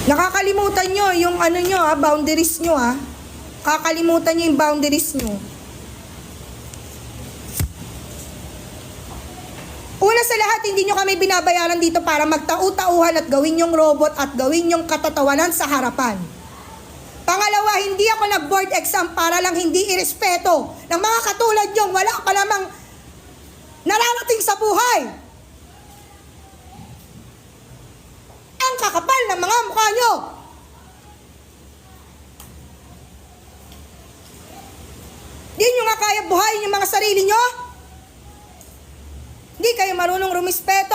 Nakakalimutan nyo yung ano nyo boundaries nyo Kakalimutan nyo yung boundaries nyo. Una sa lahat, hindi nyo kami binabayaran dito para magtau-tauhan at gawin yung robot at gawin yung katatawanan sa harapan. Pangalawa, hindi ako nag-board exam para lang hindi irespeto ng mga katulad nyong wala pa namang nararating sa buhay. Ang kakapal ng mga mukha nyo. Di nyo nga kaya buhayin yung mga sarili nyo? Hindi kayo marunong rumispeto.